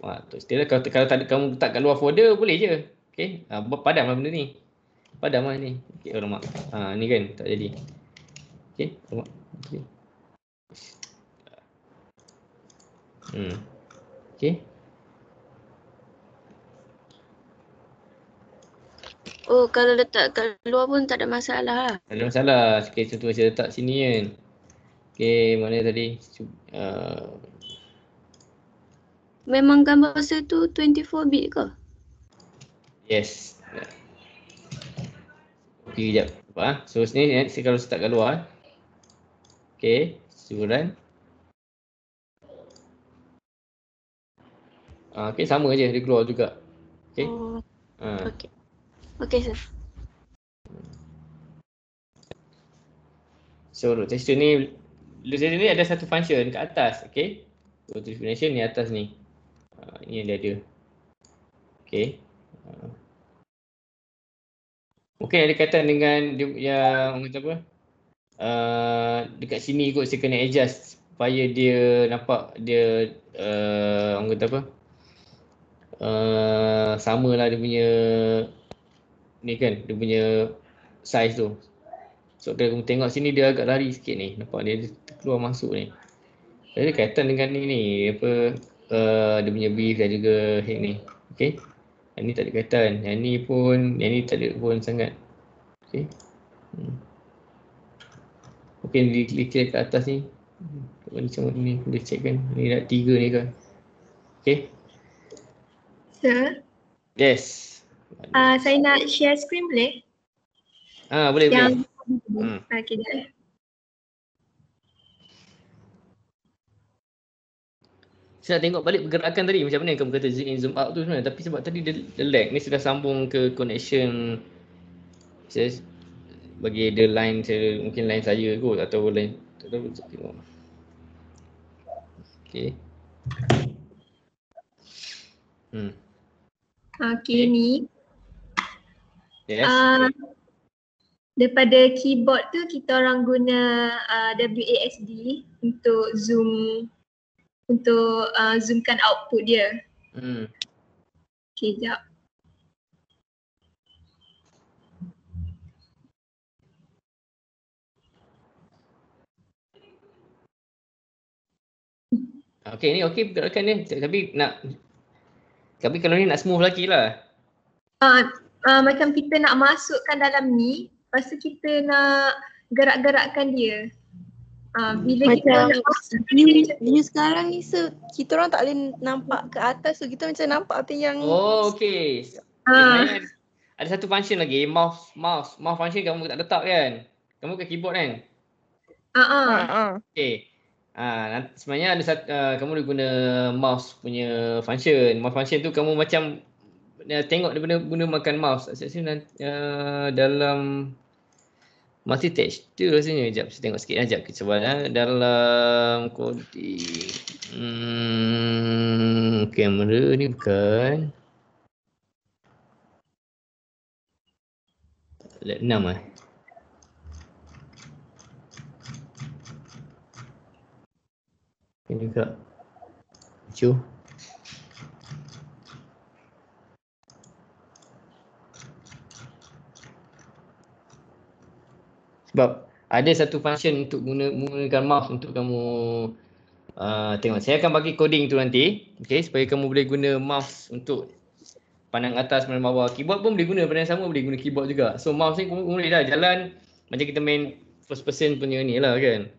Kalau tak ada kamu letak kat luar folder boleh je. Okay. Padamlah benda ni. Padamlah ni. Okay, alamak. Ni kan tak jadi. Okay. Alamak. Okay. Okay. Oh, kalau letak kat luar pun tak ada masalah lah. Tak ada masalah. Okay, contoh saya letak sini kan. Okay, mana tadi? Memang gambar saya tu 24 bit ke? Yes. Okay, sekejap. So sini saya kalau start kat luar. Okay, surat. Okay, sama je dia keluar juga. Okay. Oh, okay. Okay, sir. So root texture ni ada satu function kat atas. Okay. Root definition ni atas ni. Ini yang dia ada. Okay. Mungkin ada kaitan dengan dia yang orang kata apa? Dekat sini kot saya kena adjust supaya dia nampak dia orang kata apa? Samalah dia punya ni kan, dia punya size tu. So kalau kamu tengok sini dia agak lari sikit ni. Nampak dia keluar masuk ni. Ada kaitan dengan ni apa dia punya beef dan juga head ni. Okey. Yang ni tak ada kaitan. Yang ni tak ada pun sangat. Okey. Okey, klik ke atas ni. Macam ni boleh check kan. Ni dah 3 ni kan. Okey. Sir, Yes. saya nak share screen boleh? Boleh. Okay, dah. Saya nak tengok balik pergerakan tadi macam mana kamu kata zoom in zoom out tu sebenarnya, tapi sebab tadi dia lag ni sudah sambung ke connection saya bagi dia line saya, mungkin line saya kot atau line tak tahu tengok. Okey. Okay, ni. Yes. Daripada keyboard tu kita orang guna WASD untuk zoomkan output dia. Okay, jap. Okey, ni okey pergerakan dia, tapi kalau ni nak smooth lagi lah. Macam kita nak masukkan dalam ni, lepas tu kita nak gerak-gerakkan dia. Bila macam kita nak masuk view sekarang ni kita orang tak boleh nampak ke atas, so kita macam nampak apa yang Okey. Sebenarnya ada satu function lagi, mouse function kamu tak letak kan? Kamu ke keyboard kan? Okey. Sebenarnya ada satu, kamu boleh guna mouse punya function. Mouse function tu kamu macam tengok dia guna makan mouse. Saya dalam multi-texture rasanya. Sekejap saya tengok sikit sekejap sebab dalam coding kamera ni bukan lab 6 ini juga lucu. Sebab ada satu function untuk menggunakan mouse untuk kamu tengok. Saya akan bagi coding tu nanti, okay, supaya kamu boleh guna mouse untuk pandang atas, pandang bawah. Keyboard pun boleh guna, pandang sama boleh guna keyboard juga. So mouse ni boleh dah jalan macam kita main first person punya ni lah kan.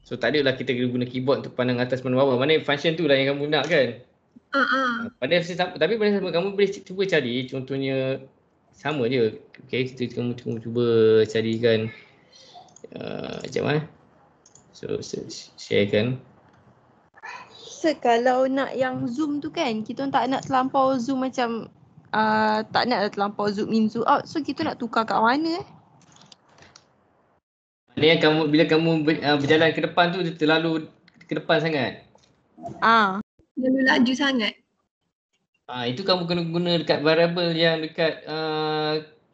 So tak adalah kita guna keyboard untuk pandang atas, pandang bawah. Mana function tu lah yang kamu nak kan. Tapi pada sama kamu boleh cuba cari contohnya Sama je. Okay, kita cuba carikan macam mana. So, sharekan. Kalau nak yang zoom tu kan, kita tak nak terlampau zoom macam tak nak terlampau zoom in zoom out. So kita nak tukar kat mana Ni yang kamu bila kamu berjalan ke depan tu dia terlalu ke depan sangat. Terlalu laju sangat. Itu kamu kena guna dekat variable yang dekat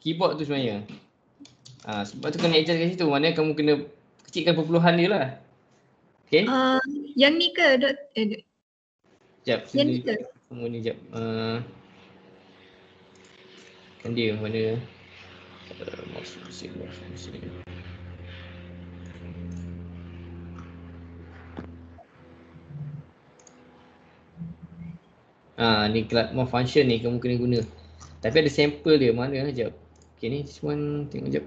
keyboard tu sebenarnya. Sebab tu kena adjust kat situ. Maknanya kamu kena kecilkan perpuluhan dia lah. Okay? Yang ni ke? Sekejap. Yang ni ke? Kamu ni sekejap. Kan dia mana? Mouse. Ni more function ni kamu kena guna. Tapi ada sampel dia mana sekejap. Okay ni this one tengok sekejap.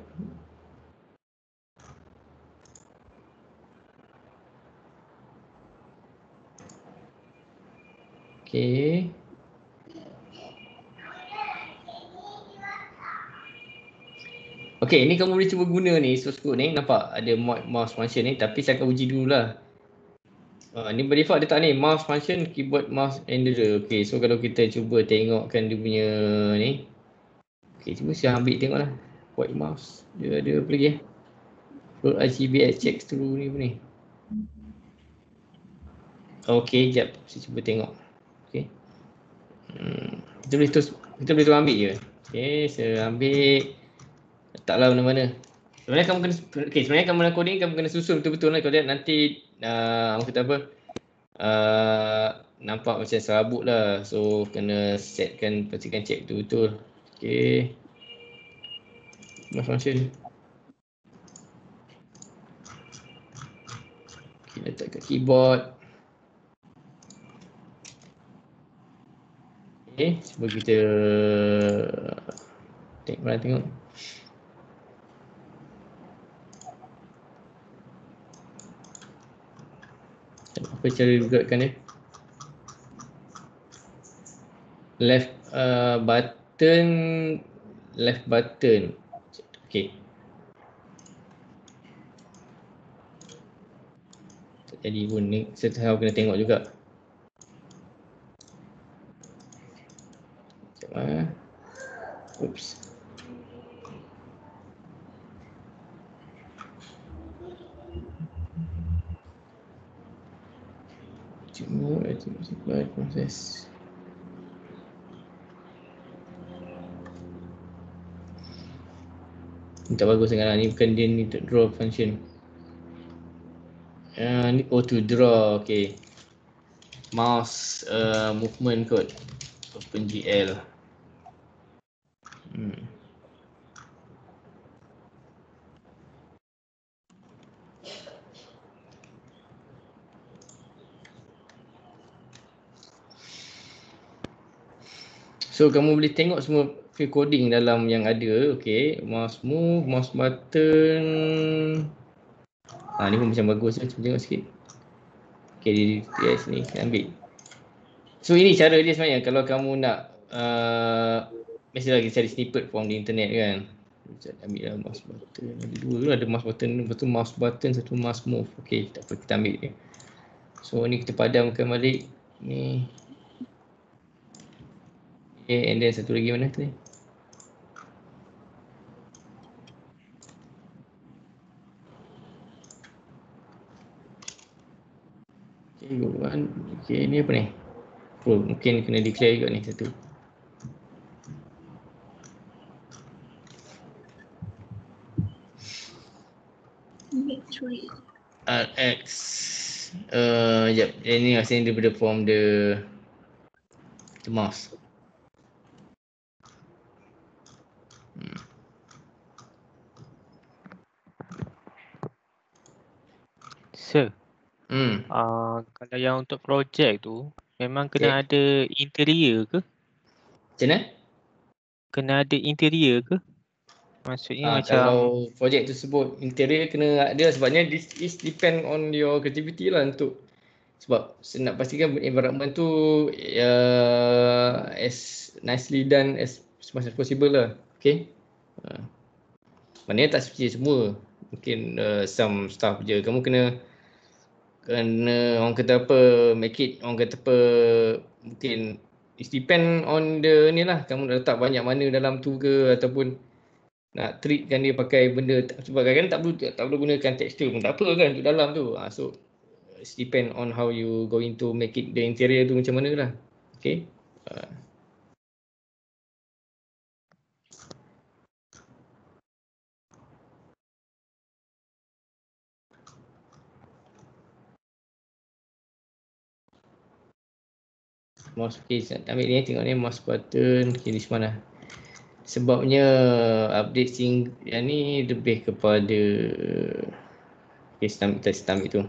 Okay. Okay, ni kamu boleh cuba guna ni source code ni. Nampak ada mouse function ni, tapi saya akan uji dululah. Ni by default dia tak ni, mouse function, keyboard, mouse, handler. Okay, so kalau kita cuba tengokkan dia punya ni. Okay, cuba saya ambil tengoklah. White mouse. Dia ada apa lagi? Float RGB, check through ni apa ni. Okay, sekejap. Saya cuba tengok. Okay. Kita boleh terus ambil je. Okay, saya ambil. Letaklah mana-mana. Sebenarnya kamu kena, sebenarnya kamu nak coding kamu kena susun betul-betul lah. Kalau tidak nanti kata apa, nampak macam serabut lah. So kena pastikan check betul-betul. Okay. Function. Okay, letak kat keyboard. Okay, cuba kita tengok. Apa cara buatkan dia? Left button. Okay. Jadi pun ni saya kena tengok juga. Oops. Cuma simpan proses. Ni tak bagus sangat lah. Ni bukan dia ni draw function. Ni to draw. Okay. Mouse movement code. OpenGL. So kamu boleh tengok semua file coding dalam yang ada. Okay, mouse move, mouse button. Ni pun macam bagus lah, cuba tengok sikit. Okay, yes ni ambil. So ini cara dia sebenarnya kalau kamu nak mestilah kita cari snippet from di internet kan. Ambil lah mouse button. Ada dua tu, ada mouse button, satu mouse button, satu mouse move. Okay, tak apa, kita ambil dia. So ni kita padamkan balik. Ni. Okay, and then satu lagi mana tu ni? Okay, one. Okay, ni apa ni? Oh, mungkin kena declare juga ni satu. RX. Sekejap. Ni asalnya daripada form the mouse. Sir, kalau yang untuk projek tu memang kena ada interior ke? Macam mana? Kena ada interior ke? Maksudnya macam kalau projek tersebut interior kena ada sebabnya this is depend on your creativity lah untuk sebab nak pastikan environment tu as nicely done as much as possible lah. Okay. Maknanya tak seperti semua. Mungkin some stuff je. Kamu kena orang kata apa, make it, orang kata apa, mungkin it depend on the ni lah. Kamu nak letak banyak mana dalam tu ke, ataupun nak treatkan dia pakai benda, sebab kadang-kadang tak perlu gunakan tekstur pun tak apa kan untuk dalam tu. So it depend on how you going to make it the interior tu macam mana lah. Okay. Mouse, okay, ambil ni, tengok ni mouse button. Okay, this one lah. Sebabnya update yang ni lebih kepada sistem itu.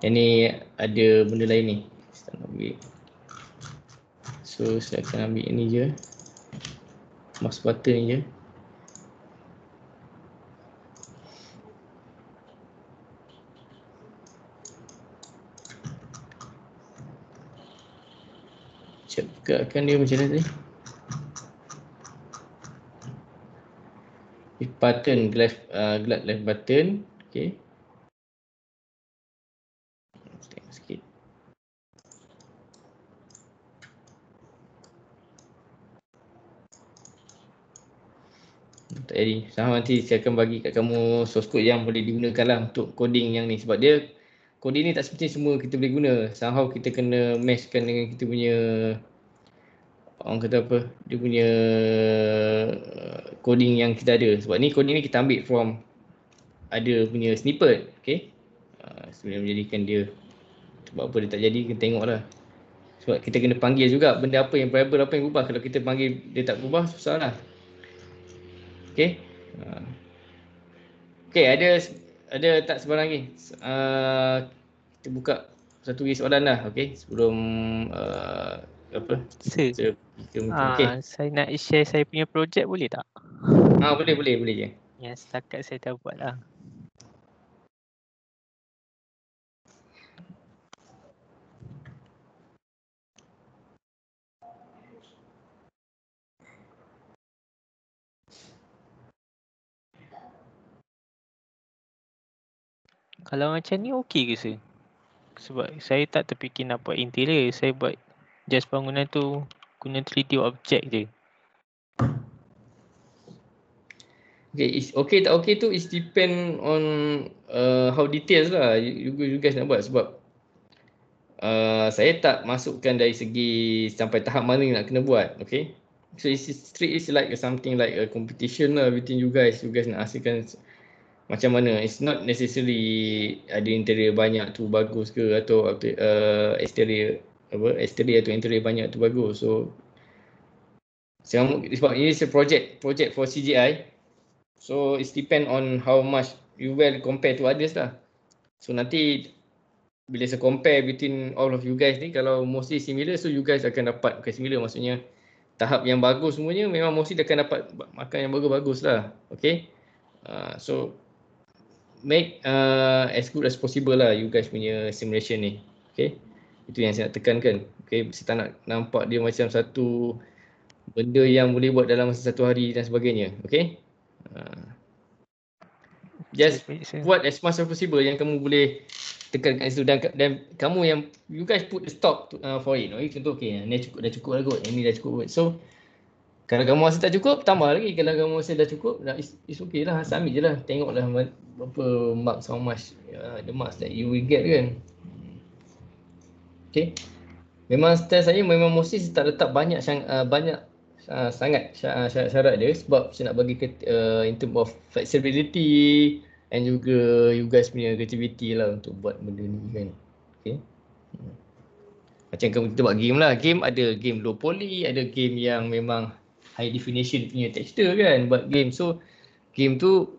Yang ni ada benda lain ni. Kita ambil. So saya akan ambil ni je. Mouse button ni je. Cekakkan dia macam mana tadi. Button, left button. Okay. Tengok sikit. Tak jadi. Sama nanti saya akan bagi kat kamu source code yang boleh digunakan lah untuk coding yang ni. Sebab dia coding ni tak seperti semua kita boleh guna. Somehow kita kena matchkan dengan kita punya, orang kata apa, dia punya coding yang kita ada. Sebab ni coding ni kita ambil from ada punya snippet. Okay. Sebenarnya menjadikan dia, sebab apa dia tak jadi, kita tengok lah. Sebab kita kena panggil juga benda apa yang variable apa yang berubah. Kalau kita panggil dia tak berubah, susah lah. Okay. Okay, ada tak sebarang lagi? Kita buka satu lagi soalan lah. Okay, sebelum apa? Sir, okay. Saya nak share saya punya projek boleh tak? Boleh je. Yang setakat saya dah buat lah. Kalau macam ni okey ke sir? Sebab saya tak terfikir nak buat interior. Saya buat just bangunan tu guna 3D object je. Okay, okay tak okay tu is depend on how details lah you guys nak buat. Sebab saya tak masukkan dari segi sampai tahap mana nak kena buat. Okay, so it's like something like a competition lah between you guys. You guys nak hasilkan macam mana. It's not necessarily ada interior banyak tu bagus ke, atau exterior atau interior banyak tu bagus. So sebab ini project for CGI, so it's depend on how much you well compare to others lah. So nanti bila saya compare between all of you guys ni, kalau mostly similar, so you guys akan dapat, bukan similar maksudnya tahap yang bagus semuanya, memang mostly akan dapat makan yang bagus-bagus lah. Okay. So make as good as possible lah you guys punya simulation ni. Okay. Itu yang saya nak tekankan. Okay. Saya tak nak nampak dia macam satu benda yang boleh buat dalam masa satu hari dan sebagainya. Okay. Just buat as much as possible yang kamu boleh tekankan situ, dan kamu yang you guys put the stop for it. Contoh okay, ni dah cukup lah kot, ini dah cukup kot. So kalau kamu rasa tak cukup, tambah lagi. Kalau kamu rasa dah cukup, it's okay lah, submit je lah. Tengoklah berapa marks, how much the marks that you will get kan. Okay. Memang style saya memang mostly saya tak letak banyak sangat syarat dia, sebab saya nak bagi in term of flexibility and juga you guys punya creativity lah untuk buat benda ni kan. Okay. Macam kita buat game lah. Game ada game low poly, ada game yang memang high definition punya texture kan buat game. So game tu,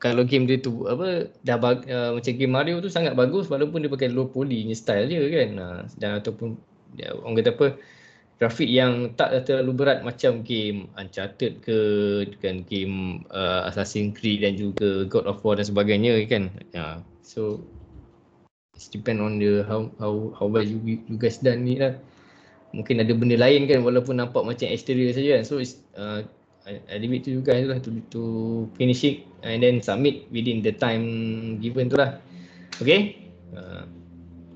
kalau game dia tu apa macam game Mario tu sangat bagus walaupun dia pakai low poly punya style je kan. Dan ataupun orang kata apa, grafik yang tak terlalu berat macam game Uncharted ke, dengan game Assassin's Creed dan juga God of War dan sebagainya kan. So it depend on the how well you guys done ni lah. mungkin ada benda lain kan walaupun nampak macam exterior saja kan. So I leave it to you guys lah to finish it and then submit within the time given tu lah. Okay.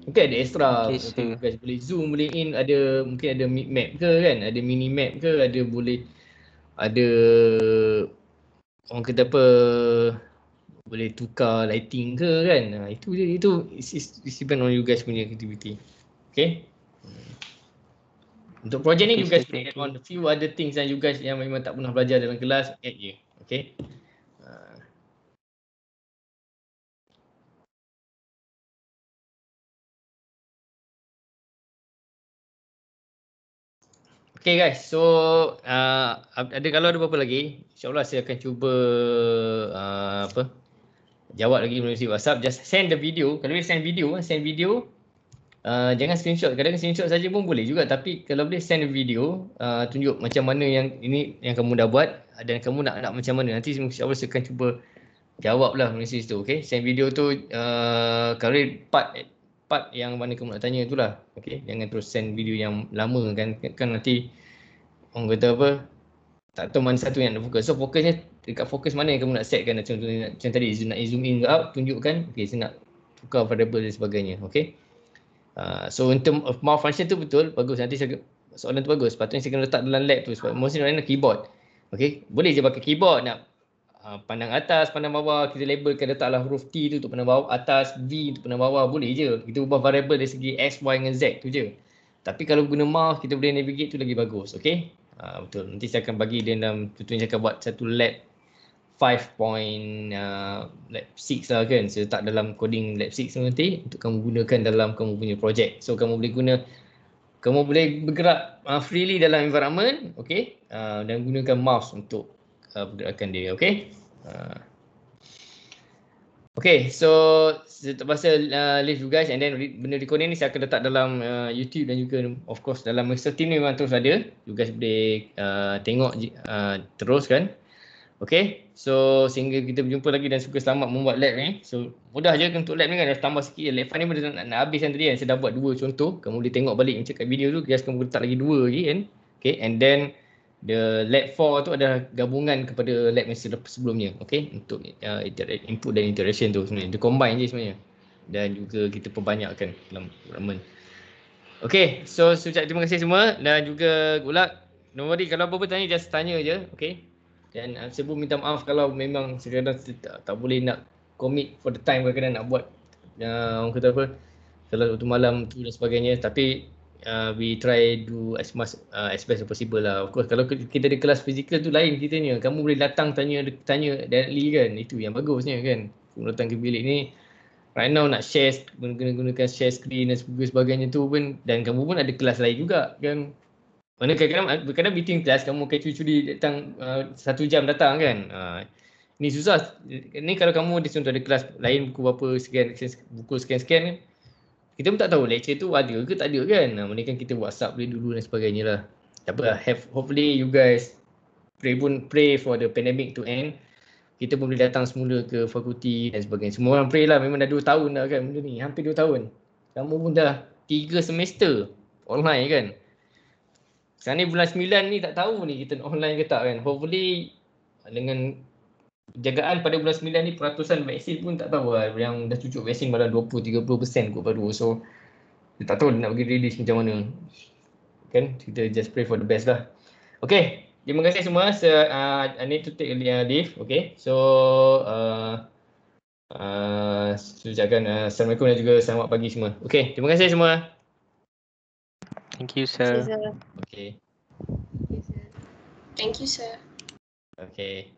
Mungkin ada extra, Okay, mungkin sir. you guys boleh zoom, boleh in, ada mungkin ada map ke kan, ada mini map ke, ada boleh ada orang kata apa, boleh tukar lighting ke kan. Itu je, itu is depend on you guys punya activity. Okay. Untuk projek ni Okay, you guys sir, boleh thank add on a few other things yang you guys yang memang tak pernah belajar dalam kelas, add je. Okay. Okay guys, so ada kalau ada apa-apa lagi, insyaAllah saya akan cuba jawab lagi melalui WhatsApp. Just send the video. Kalau boleh send video, jangan screenshot. Kadang-kadang screenshot saja pun boleh juga, tapi kalau boleh send video, tunjuk macam mana yang ini yang kamu dah buat dan kamu nak macam mana. Nanti insyaAllah saya akan cuba jawab lah melalui situ. Okay, send video tu kalau boleh part yang mana kamu nak tanya tu lah. Okay, jangan terus send video yang lama kan nanti orang kata apa, tak tahu mana satu yang nak fokus. So fokusnya dekat fokus mana yang kamu nak set kan. Contohnya macam tadi nak zoom in ke out, tunjukkan okay, saya nak tukar variable dan sebagainya. Okay, so in term of mouse function tu betul, bagus. Nanti soalan tu bagus, patutnya saya kena letak dalam lab tu sebab mostly orang keyboard. Okay, boleh je pakai keyboard, nak pandang atas, pandang bawah, kita labelkan, letaklah huruf T tu untuk pandang bawah atas, V untuk pandang bawah, boleh je. Kita ubah variable dari segi X, Y dengan Z tu je. Tapi kalau guna mouse, kita boleh navigate tu lagi bagus. Okay, betul. Nanti saya akan bagi dia dalam, contohnya saya akan buat satu lab 5.6 lah kan. Saya letak dalam coding lab 6 nanti untuk kamu gunakan dalam kamu punya projek. So kamu boleh bergerak freely dalam environment, okay, dan gunakan mouse untuk pergerakan dia. Okay. Okay, so terpaksa leave you guys, and then benda recording ni saya akan letak dalam YouTube dan juga of course dalam Master Team ni memang terus ada. You guys boleh tengok terus kan. Okay, so sehingga kita berjumpa lagi dan suka selamat membuat lab ni. So mudah je untuk lab ni kan, dah tambah sikit. Lab 5 ni benda nak habis kan tadi kan. Saya dah buat 2 contoh. Kamu boleh tengok balik macam kat video tu. Guys, kamu letak lagi 2 lagi kan. Okay, and then the lab 4 tu adalah gabungan kepada lab yang sebelumnya. Okay, untuk input dan interaction tu sebenarnya. Dia combine je sebenarnya. Dan juga kita perbanyakkan dalam environment. Okay, so ucap terima kasih semua dan juga good luck. No worry, kalau apa-apa tanya, just tanya je. Okay. Dan saya pun minta maaf kalau memang kadang-kadang tak boleh nak commit for the time, kadang-kadang nak buat orang kata apa, kalau waktu malam tu dan sebagainya, tapi we try do as much as best as possible lah. Of course kalau kita ada kelas fizikal tu lain ceritanya, kamu boleh datang tanya directly kan, itu yang bagusnya kan. Kamu datang ke bilik ni right now nak share, gunakan share screen dan sebagainya tu pun, dan kamu pun ada kelas lain juga kan. Mana kadang-kadang meeting kelas kamu akan curi-curi datang 1 jam datang kan. Ni susah. Ni kalau kamu contoh ada kelas lain buku berapa buku sekian kan. Kita pun tak tahu lecture tu ada ke tak ada kan. Mana kan kita WhatsApp boleh dulu dan sebagainya lah. Tak apa, hopefully you guys pray for the pandemic to end. Kita pun boleh datang semula ke fakulti dan sebagainya. Semua orang pray lah, memang dah 2 tahun dah kan benda ni. Hampir 2 tahun. Kamu pun dah 3 semester online kan. Sekarang ni bulan 9 ni tak tahu ni kita online ke tak kan. Hopefully dengan jagaan pada bulan 9 ni peratusan vaksin pun tak tahu lah. Yang dah cucuk vaksin malah 20-30% kot baru. So dia tak tahu dia nak bagi release macam mana. Kan kita just pray for the best lah. Okay, terima kasih semua. I need to take a leave. Okay, so saya ucapkan Assalamualaikum dan juga selamat pagi semua. Okay, terima kasih semua. Thank you, sir. Okay. Thank you, sir. Okay.